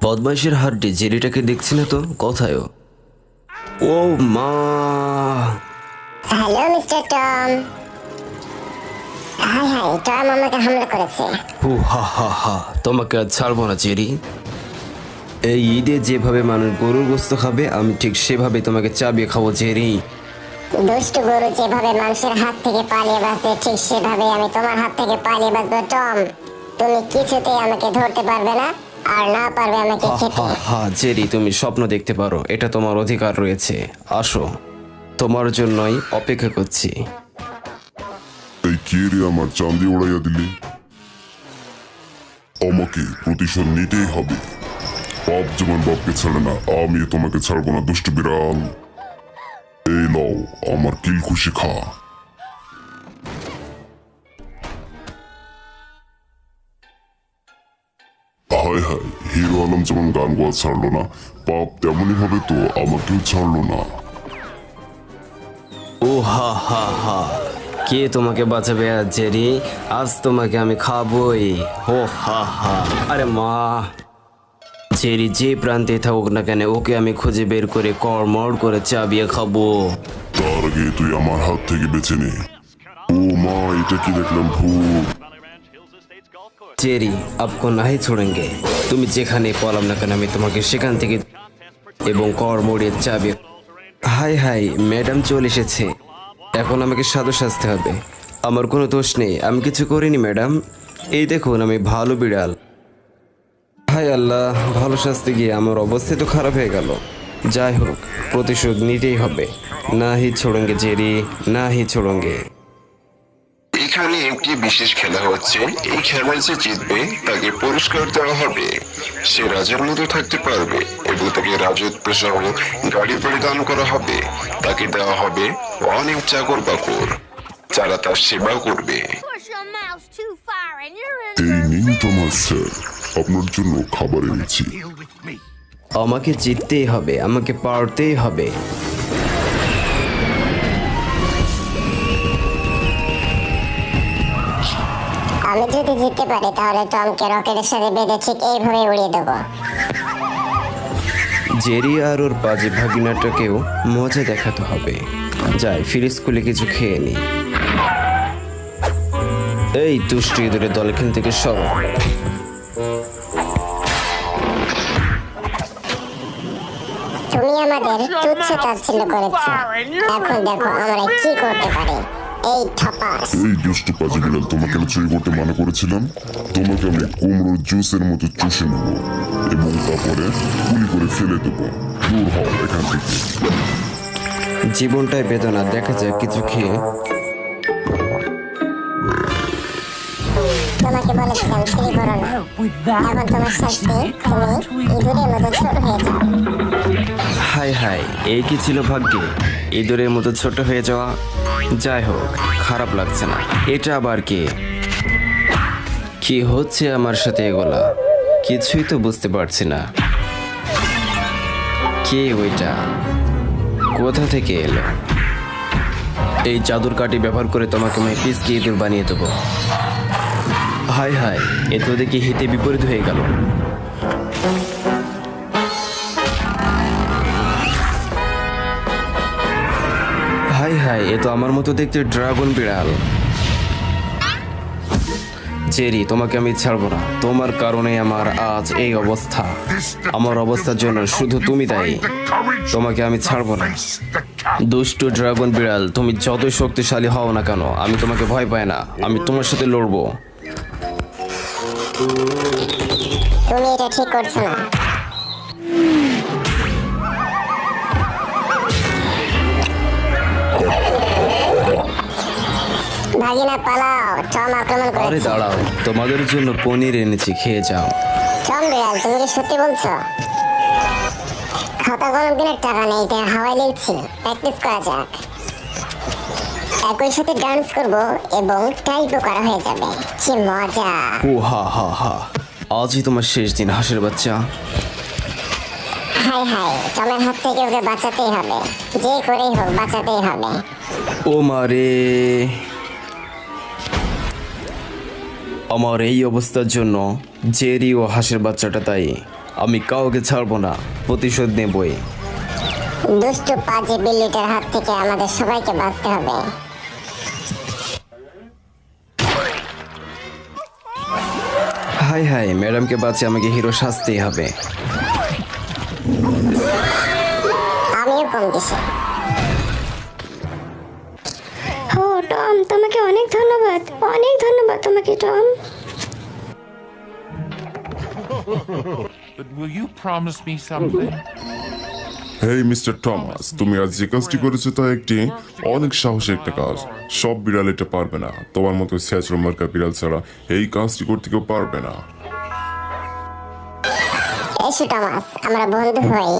বদমাইশের হাড্ডি জেরিটাকে দেখছি না তো, কোথায় ও? ও মা! Hello mister Tom. High high, Tom আমাকে হামলা করেছে। হু হা হা হা, তোমাকে আর ছাড়বো না জেরি। এই ঈদে যেভাবে মানুষ গরুর গোস্ত খাবে, আমি ঠিক সেভাবে তোমাকে চাবিয়ে খাবো জেরি। দুষ্টু গরু যেভাবে মানুষের হাত থেকে পালিয়ে বাঁচে, ঠিক সেভাবে আমি তোমার হাত থেকে পালিয়ে বাঁচবো টম। তুমি কিছুতেই আমাকে ধরতে পারবে না, আর না পারবে আমাকে হা খেতে। হা হা, জেরি তুমি স্বপ্ন দেখতে পারো, এটা তোমার অধিকার রয়েছে। আসো, তোমার জন্যই অপেক্ষা করছি। এই কে রে আমার চাঁদি উড়াইয়া দিলি? আমাকে প্রতিশোধ নিতেই হবে। বাপ যেমন বাপকে ছাড়ে না, আমি তোমাকে ছাড়বো না দুষ্ট বিড়াল। এই লও আমার কিল খুশি খা। হায় হায়, হিরো আলম যেমন গান গোয়া ছাড়লো না, পাপ তেমনই হবে তো আমাকেও ছাড়লো না। ও হা হা হা, কে তোমাকে বাঁচাবে আজ জেরি? আজ তোমাকে আমি খাবই। ও হা হা, আরে মা! জেরি যে প্রান্তে থাকুক না কেন, ওকে আমি খুঁজে বের করে কড়মড় করে চাবিয়ে খাবো। তার আগে তুই আমার হাত থেকে বেঁচে নে। ও মা, এটা কি দেখলাম? ভূত। জেরি আপকো নাহি ছোড়েঙ্গে। তুমি যেখানে পলাম না কেন, আমি তোমাকে সেখান থেকে এবং কড়মড়ের চাবিয়ে। হাই হাই, ম্যাডাম চলে এসেছে। এখন আমাকে সাধু সাজতে হবে। আমার কোনো দোষ নেই, আমি কিছু করিনি ম্যাডাম। এই দেখুন, আমি ভালো বিড়াল। হাই আল্লাহ, ভালো সাজতে গিয়ে আমার অবস্থা তো খারাপ হয়ে গেল। যাই হোক, প্রতিশোধ নিতেই হবে। না হি ছোড়েঙ্গে জেরি, না হি ছোড়েঙ্গে। এখানে একটি বিশেষ খেলা হচ্ছে। এই খেলায় যে জিতবে তাকে পুরস্কার দেওয়া হবে। সে রাজার মতো থাকতে পারবে এবং তাকে রাজত্ব সহ গাড়ি বাড়ি দান করা হবে। তাকে দেওয়া হবে অনেক চাকর বাকর, যারা তার সেবা করবে। Push a mouse too far and you're in এই নিন তোমার স্যার, আপনার জন্য খাবার এনেছি। আমাকে জিততেই হবে, আমাকে পারতেই হবে। আমি যদি জিততে পারি তাহলে টমকে রকেটের সাথে বেঁধে ঠিক এইভাবে উড়িয়ে দেবো। জেরি আর ওর বাজে ভাগিনাটাকেও মজা দেখাতে হবে। যাই, ফিরে স্কুলে কিছু খেয়ে নি। এই দুষ্টু ইঁদুরের দল এখান থেকে সরো। তুমি আমাদের তুচ্ছ তাচ্ছিল্য করেছো, এখন দেখো আমরা কি করতে পারি। এই ঠপাস। এই দুষ্ট পাজি বিড়াল, তোমাকে আমি চুরি করতে মানা করেছিলাম। তোমাকে আমি কুমড়োর জুসের মতো চুষে নেব এবং তারপরে গুলি করে ফেলে দেবো। দূর হও এখান থেকে। জীবনটাই বেদনা, দেখা যায় কিছু খেয়ে। তোমাকে বলেছিলাম চুরি করো না। এখন তোমার শাস্তি, তুমি ইঁদুরের মতো ছোট হয়ে যাও। হাই হাই, এই কি ছিল ভাগ্যে, ইঁদুরের মতো ছোট হয়ে যাওয়া। যাই হোক, খারাপ লাগছে না। এটা আবার কি হচ্ছে আমার সাথে এগুলা? কিছুই তো বুঝতে পারছি না। কে ওইটা? কোথা থেকে এলো? এই জাদুর কাঠি ব্যবহার করে তোমাকে আমি পিসকে ইঁদুর বানিয়ে দেবো। হাই হাই, এ তো দেখি হিতে বিপরীত হয়ে গেল। হাই হাই, এ তো আমার মতো দেখতে ড্রাগন বিড়াল। জেরি, তোমাকে আমি ছাড়বো না। তোমার কারণে আমার আজ এই অবস্থা। আমার অবস্থার জন্য শুধু তুমি দায়ী। তোমাকে আমি ছাড়বো না। দুষ্টু ড্রাগন বিড়াল, তুমি যতই শক্তিশালী হও না কেন, আমি তোমাকে ভয় পাই না। আমি তোমার সাথে লড়বো। তুমি এটা ঠিক করছো না। ভাগিনা পালাও, টম আক্রমণ আরে করেছে। দাঁড়াও, তোমাদের জন্য পনির এনেছি, খেয়ে যাও। টম বিড়াল, তুমি কি সত্যি বলছো? খাতা কলম কেনার টাকা নেই, তাই হাওয়াই লিখছি। প্র্যাকটিস করা যাক। একই সাথে ডান্স করব এবং টাইপও করা হয়ে যাবে। কি মজা! ও হা হা হা, আজই তোমার শেষ দিন হাঁসের বাচ্চা। হাই হাই, টমের হাত থেকে ওকে বাঁচাতেই হবে। যে করেই হোক বাঁচাতেই হবে। ও মারে! আমার এই অবস্থার জন্য জেরি ও হাঁসের বাচ্চাটা দায়ী। আমি কাউকে ছাড়বো না, প্রতিশোধ নেবই। দুষ্টু পাজি বিল্লিটার হাত থেকে আমাদের সবাইকে বাঁচতে হবে। হাই হাই, ম্যাডামকে বাঁচিয়ে আমাকে হিরো সাজতেই হবে। আমিও কম কিসে। ও টম, তোমাকে অনেক ধন্যবাদ, অনেক ধন্যবাদ তোমাকে Tom. But will you promise me something? Hey mister Thomas, তুমি আজ যে কাজটি করেছো তা একটি অনেক সাহসী একটা কাজ। সব বিড়াল এটা পারবে না, তোমার মতো স্যাচরো মার্কা বিড়াল ছাড়া এই কাজটি করতে কেউ পারবে না। এসো টমাস, আমরা বন্ধু হই।